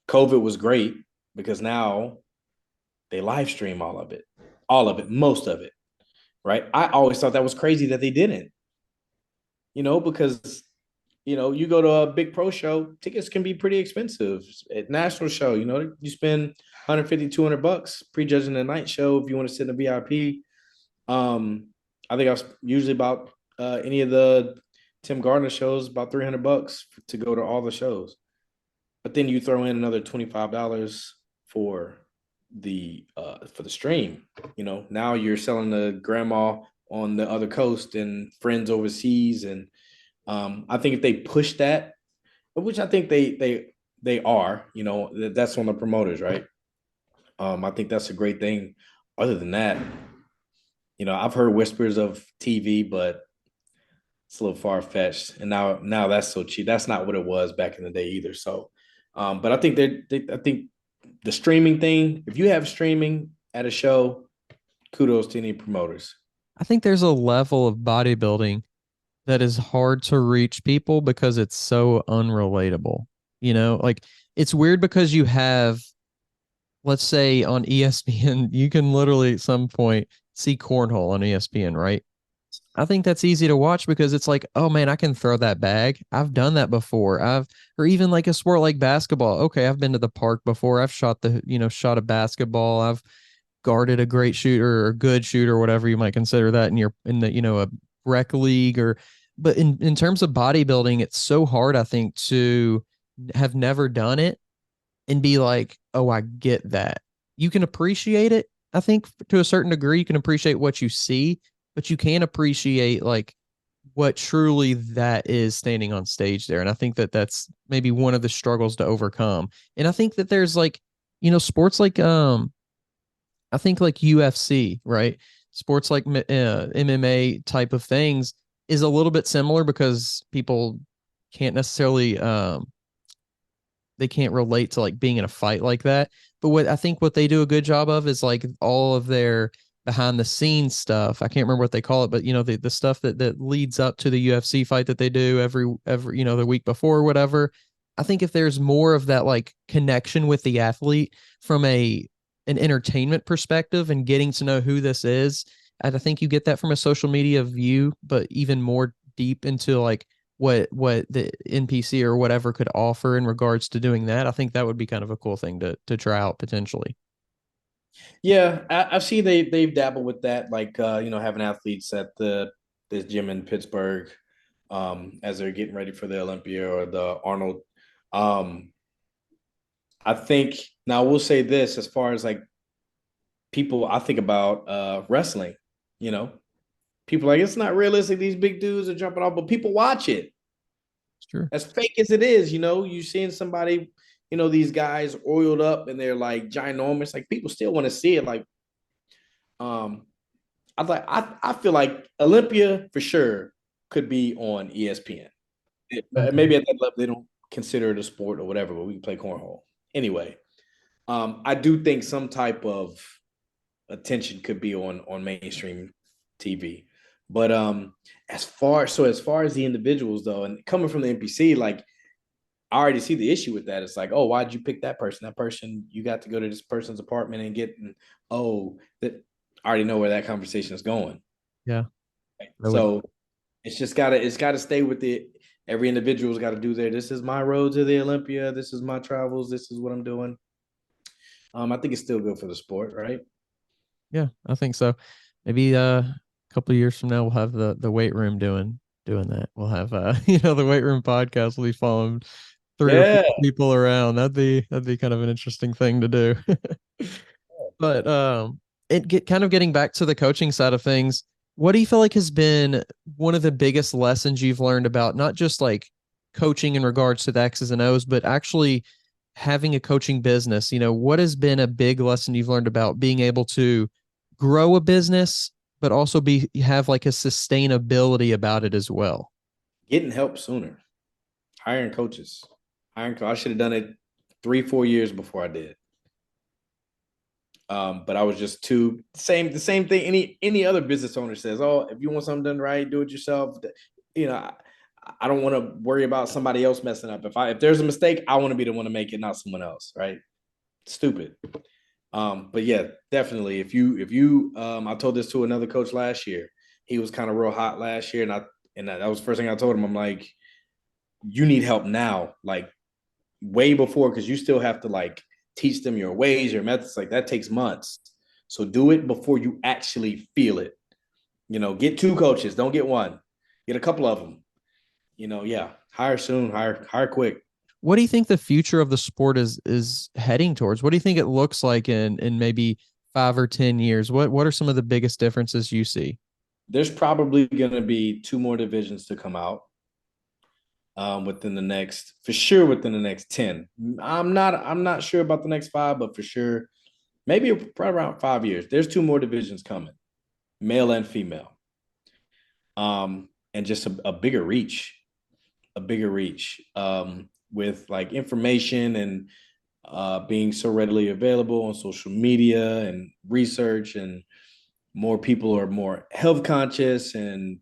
[SPEAKER 1] COVID was great because now they live stream all of it, most of it, right? I always thought that was crazy that they didn't, because you go to a big pro show, tickets can be pretty expensive. At national show, you spend 150, $200 prejudging the night show if you want to sit in a VIP. I think I was usually about any of the Tim Gardner shows, about $300 to go to all the shows. But then you throw in another $25 for the stream. Now you're selling to grandma on the other coast and friends overseas. And I think if they push that, which I think they are, that's on the promoters, right? I think that's a great thing. Other than that, I've heard whispers of TV, but it's a little far fetched. And now that's so cheap. That's not what it was back in the day either. So, but I think I think the streaming thing. If you have streaming at a show, kudos to any promoters.
[SPEAKER 2] I think there's a level of bodybuilding that is hard to reach people because it's so unrelatable. Like it's weird because you have, let's say on ESPN, you can literally at some point see cornhole on ESPN, right? I think that's easy to watch because it's like, oh man, I can throw that bag. I've done that before. Or even like a sport like basketball. Okay, I've been to the park before. I've shot a basketball. I've guarded a great shooter or a good shooter, whatever you might consider that in the, a rec league but in terms of bodybuilding, it's so hard, I think, to have never done it and be like, oh, I get that. You can appreciate it. I think to a certain degree, you can appreciate what you see, but you can't appreciate like what truly that is standing on stage there. And I think that that's maybe one of the struggles to overcome. And I think that there's like, sports like, I think like UFC, right? Sports like MMA type of things is a little bit similar because people can't necessarily, they can't relate to like being in a fight like that. But what they do a good job of is like all of their behind the scenes stuff. I can't remember what they call it, but the stuff that leads up to the UFC fight that they do every the week before or whatever. I think if there's more of that like connection with the athlete from an entertainment perspective and getting to know who this is, I think you get that from a social media view, but even more deep into like what the NPC or whatever could offer in regards to doing that. I think that would be kind of a cool thing to try out potentially.
[SPEAKER 1] Yeah, I've seen they've dabbled with that, like having athletes at this gym in Pittsburgh, as they're getting ready for the Olympia or the Arnold. Um, I think now we'll say this as far as like people, I think about wrestling. You know, people like it's not realistic. These big dudes are jumping off, but people watch it.
[SPEAKER 2] It's true.
[SPEAKER 1] As fake as it is, you seeing somebody, these guys oiled up and they're like ginormous. Like people still want to see it. Like, um, I feel like Olympia for sure could be on ESPN.
[SPEAKER 2] Okay.
[SPEAKER 1] Maybe at that level they don't consider it a sport or whatever, but we can play cornhole anyway. I do think some type of attention could be on mainstream TV. But as far as the individuals though, and coming from the NPC, like I already see the issue with that. It's like, oh, why'd you pick that person? That person, you got to go to this person's apartment and oh, that I already know where that conversation is going.
[SPEAKER 2] Yeah.
[SPEAKER 1] Right?
[SPEAKER 2] I would.
[SPEAKER 1] So it's gotta stay with it. Every individual's got to do this is my road to the Olympia. This is my travels. This is what I'm doing. I think it's still good for the sport, right?
[SPEAKER 2] Yeah, I think so. Maybe a couple of years from now we'll have the weight room doing that. We'll have the weight room podcast will be following three or four
[SPEAKER 1] Yeah.
[SPEAKER 2] people around. That'd be kind of an interesting thing to do. But getting back to the coaching side of things, what do you feel like has been one of the biggest lessons you've learned about not just like coaching in regards to the X's and O's, but actually having a coaching business? What has been a big lesson you've learned about being able to grow a business, but also have like a sustainability about it as well?
[SPEAKER 1] Getting help sooner, hiring coaches. I should have done it 3-4 years before I did. But I was just too the same thing. Any other business owner says, "Oh, if you want something done right, do it yourself." You know, I don't want to worry about somebody else messing up. If there's a mistake, I want to be the one to make it, not someone else. Right? Stupid. But yeah, definitely. If you, I told this to another coach last year. He was kind of real hot last year, and that was the first thing I told him. I'm like, you need help now, like way before, because you still have to like teach them your ways, your methods. Like that takes months. So do it before you actually feel it. Get 2 coaches. Don't get one. Get a couple of them. Yeah. Hire soon. Hire quick.
[SPEAKER 2] What do you think the future of the sport is heading towards? What do you think it looks like in maybe 5 or 10 years? What are some of the biggest differences you see?
[SPEAKER 1] There's probably going to be 2 more divisions to come out within the next 10. I'm not sure about the next 5, but for sure, maybe probably around 5 years. There's 2 more divisions coming, male and female, and just a bigger reach, with like information and being so readily available on social media and research, and more people are more health conscious, and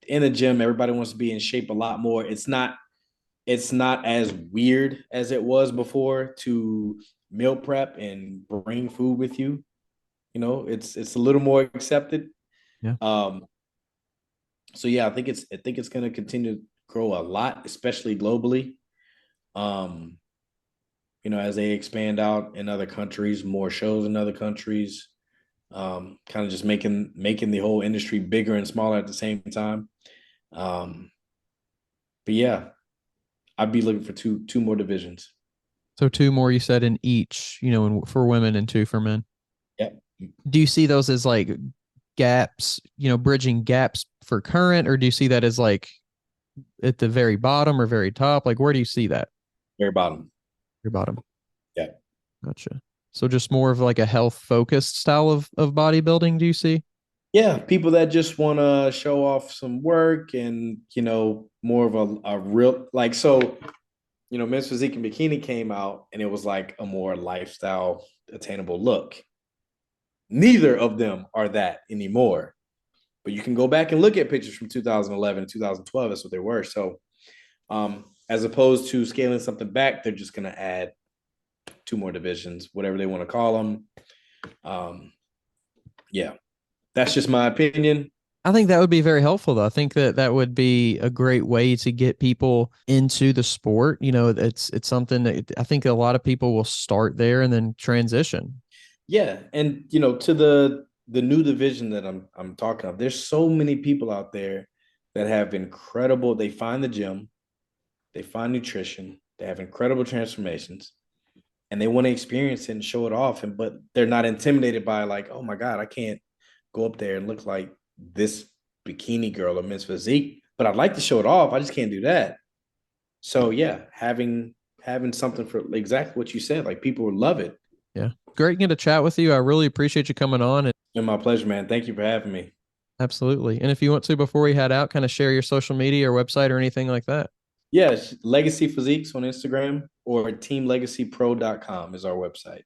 [SPEAKER 1] in a gym, everybody wants to be in shape a lot more. It's not as weird as it was before to meal prep and bring food with you. It's a little more accepted.
[SPEAKER 2] Yeah.
[SPEAKER 1] So yeah, I think it's going to continue to grow a lot, especially globally. As they expand out in other countries, more shows in other countries, kind of just making the whole industry bigger and smaller at the same time. But yeah, I'd be looking for two more divisions.
[SPEAKER 2] So 2 more, you said, in each, for women and 2 for men.
[SPEAKER 1] Yep.
[SPEAKER 2] Do you see those as like gaps, bridging gaps for current, or do you see that as like at the very bottom or very top? Like, where do you see that?
[SPEAKER 1] Very bottom.
[SPEAKER 2] Very bottom.
[SPEAKER 1] Yeah.
[SPEAKER 2] Gotcha. So just more of like a health focused style of bodybuilding, do you see?
[SPEAKER 1] Yeah, people that just want to show off some work, and more of a real, like, so Men's Physique and Bikini came out, and it was like a more lifestyle attainable look. Neither of them are that anymore, but you can go back and look at pictures from 2011 2012. That's what they were. So as opposed to scaling something back, they're just going to add 2 more divisions, whatever they want to call them. Yeah, that's just my opinion.
[SPEAKER 2] I think that would be very helpful, though. I think that would be a great way to get people into the sport. It's something that I think a lot of people will start there and then transition.
[SPEAKER 1] Yeah, and to the new division that I'm talking of, there's so many people out there that have incredible. They find the gym, they find nutrition, they have incredible transformations, and they want to experience it and show it off. But they're not intimidated by like, oh my God, I can't go up there and look like this bikini girl or Men's Physique, but I'd like to show it off. I just can't do that. So yeah, having something for exactly what you said, like people would love it.
[SPEAKER 2] Yeah. Great getting to chat with you. I really appreciate you coming on.
[SPEAKER 1] And my pleasure, man. Thank you for having me.
[SPEAKER 2] Absolutely. And if you want to, before we head out, kind of share your social media or website or anything like that.
[SPEAKER 1] Yes, Legacy Physiques on Instagram, or teamlegacypro.com is our website.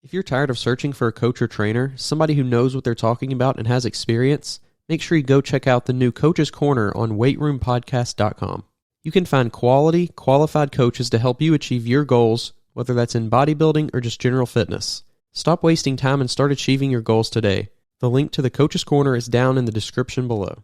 [SPEAKER 3] If you're tired of searching for a coach or trainer, somebody who knows what they're talking about and has experience, make sure you go check out the new Coach's Corner on weightroompodcast.com. You can find quality, qualified coaches to help you achieve your goals, whether that's in bodybuilding or just general fitness. Stop wasting time and start achieving your goals today. The link to the Coach's Corner is down in the description below.